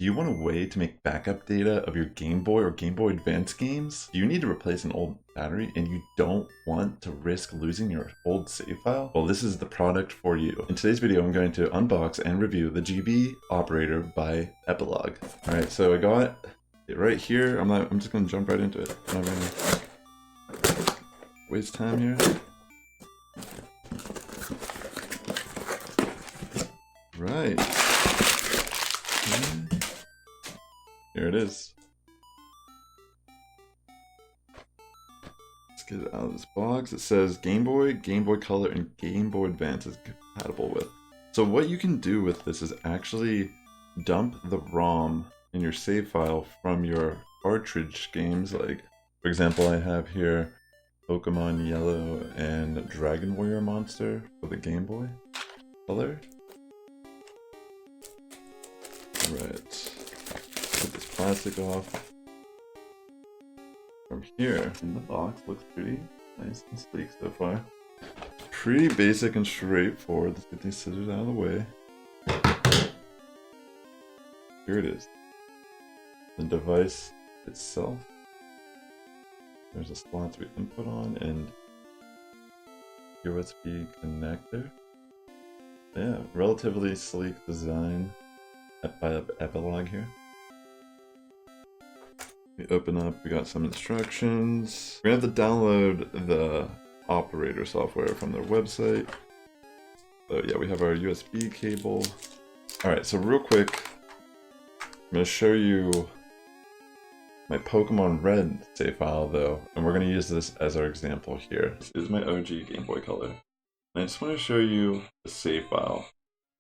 Do you want a way to make backup data of your Game Boy or Game Boy Advance games? Do you need to replace an old battery and you don't want to risk losing your old save file? Well, this is the product for you. In today's video, I'm going to unbox and review the GB operator by Epilogue. All right, so I got it right here. I'm just gonna jump right into it. I'm not gonna waste time here. Right. Here it is. Let's get it out of this box. It says Game Boy, Game Boy Color, and Game Boy Advance is compatible with. So what you can do with this is actually dump the ROM in your save file from your cartridge games. Like, for example, I have here Pokemon Yellow and Dragon Warrior Monster for the Game Boy Color. Alright. Put this plastic off. From here, in the box, looks pretty nice and sleek so far. Pretty basic and straightforward. Let's get these scissors out of the way. Here it is. The device itself. There's a slot to input on and USB connector. Yeah, relatively sleek design by Epilogue here. We open up, we got some instructions. We're gonna have to download the operator software from their website. So yeah, we have our USB cable. Alright, so real quick, I'm gonna show you my Pokemon Red save file though, and we're gonna use this as our example here. This is my OG Game Boy Color. And I just wanna show you the save file.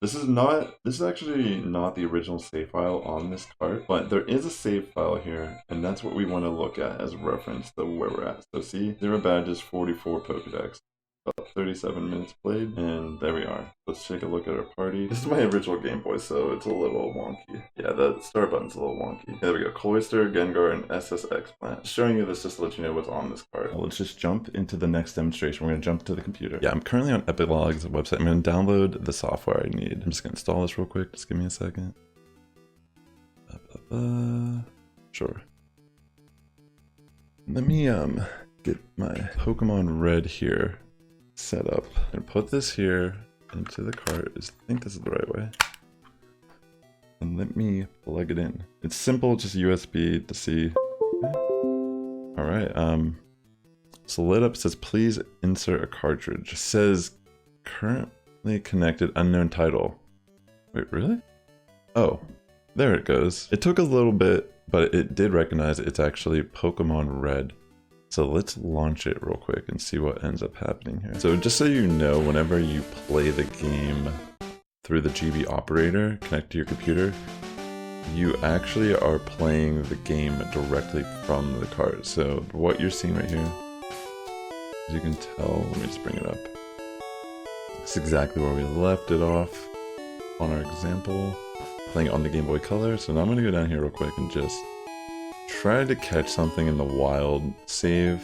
This is actually not the original save file on this cart, but there is a save file here, and that's what we want to look at as reference to where we're at. So see, 0 badges, 44 Pokedex, about 37 minutes played, and there we are. Let's take a look at our party. This is my original Game Boy, so it's a little wonky. Yeah, the start button's a little wonky. There we go, Cloyster, Gengar, and SSX plant. Showing you this just to let you know what's on this card. Well, let's just jump into the next demonstration. We're gonna jump to the computer. Yeah, I'm currently on Epilogue's website. I'm gonna download the software I need. I'm just gonna install this real quick. Just give me a second. Sure. Let me get my Pokemon Red here set up and put this here into the cart. I think this is the right way. And let me plug it in. It's simple, just USB to see. Okay. All right. So lit up says please insert a cartridge. It says currently connected unknown title. Wait, really? Oh, there it goes. It took a little bit, but it did recognize it's actually Pokemon Red. So let's launch it real quick and see what ends up happening here. So just so you know, whenever you play the game through the GB operator, connect to your computer, you actually are playing the game directly from the cart. So what you're seeing right here, as you can tell, let me just bring it up. It's exactly where we left it off on our example, playing on the Game Boy Color. So now I'm gonna go down here real quick and just try to catch something in the wild, save.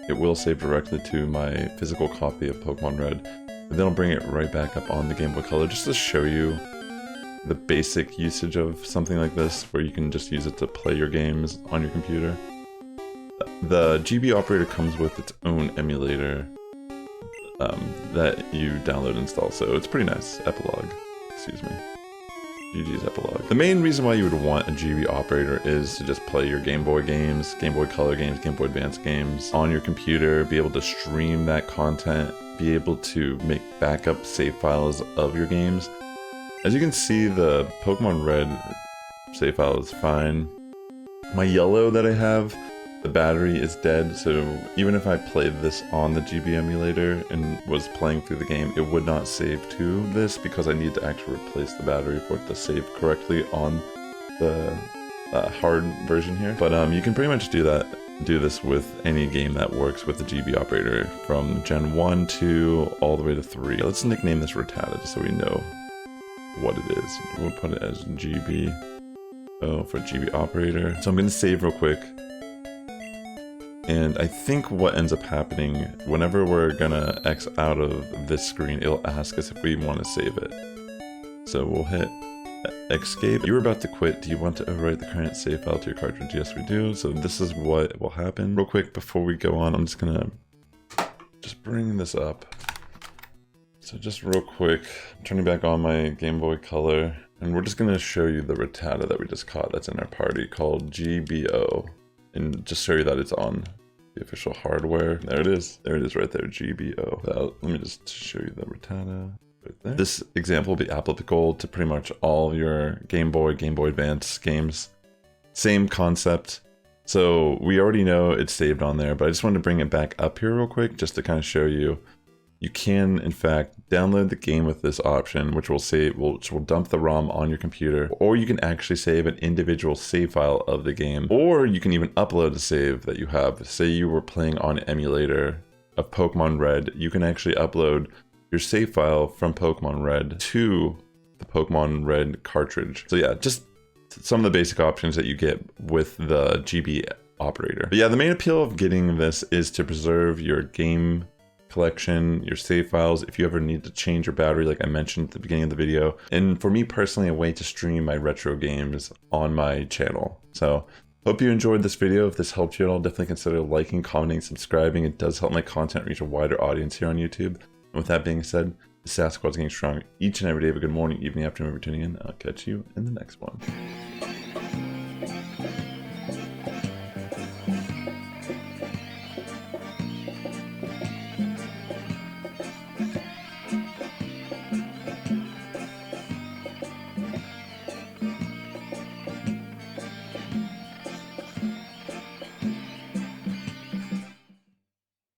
It will save directly to my physical copy of Pokemon Red, but then I'll bring it right back up on the Game Boy Color just to show you the basic usage of something like this, where you can just use it to play your games on your computer. The GB operator comes with its own emulator that you download and install, so it's pretty nice. Epilogue, excuse me. GG's Epilogue. The main reason why you would want a GB operator is to just play your Game Boy games, Game Boy Color games, Game Boy Advance games on your computer, be able to stream that content, be able to make backup save files of your games. As you can see, the Pokemon Red save file is fine. My Yellow that I have, the battery is dead, so even if I played this on the GB emulator and was playing through the game, it would not save to this because I need to actually replace the battery for it to save correctly on the hard version here. But you can pretty much do this with any game that works with the GB operator from Gen 1, 2, all the way to 3. Let's nickname this Rattata just so we know what it is. We'll put it as GB. Oh, for GB operator. So I'm going to save real quick. And I think what ends up happening, whenever we're gonna X out of this screen, it'll ask us if we want to save it. So we'll hit escape. You were about to quit. Do you want to overwrite the current save file to your cartridge? Yes, we do. So this is what will happen. Real quick, before we go on, I'm just gonna bring this up. So just real quick, I'm turning back on my Game Boy Color, and we're just gonna show you the Rattata that we just caught that's in our party called GBO, and just show you that it's on the official hardware. There it is. There it is right there, GBO. Let me just show you the Rattata right there. This example will be applicable to pretty much all your Game Boy, Game Boy Advance games. Same concept. So we already know it's saved on there, but I just wanted to bring it back up here real quick just to kind of show you. You can, in fact, download the game with this option, which will dump the ROM on your computer, or you can actually save an individual save file of the game, or you can even upload a save that you have. Say you were playing on an emulator of Pokémon Red, you can actually upload your save file from Pokémon Red to the Pokémon Red cartridge. So yeah, just some of the basic options that you get with the GB operator. But yeah, the main appeal of getting this is to preserve your game collection, your save files, if you ever need to change your battery like I mentioned at the beginning of the video, and for me personally, a way to stream my retro games on my channel. So hope you enjoyed this video. If this helped you at all, definitely consider liking, commenting, subscribing. It does help my content reach a wider audience here on YouTube. And with that being said, the Sass Squad's getting strong each and every day. But good morning, evening, afternoon, for tuning in. I'll catch you in the next one.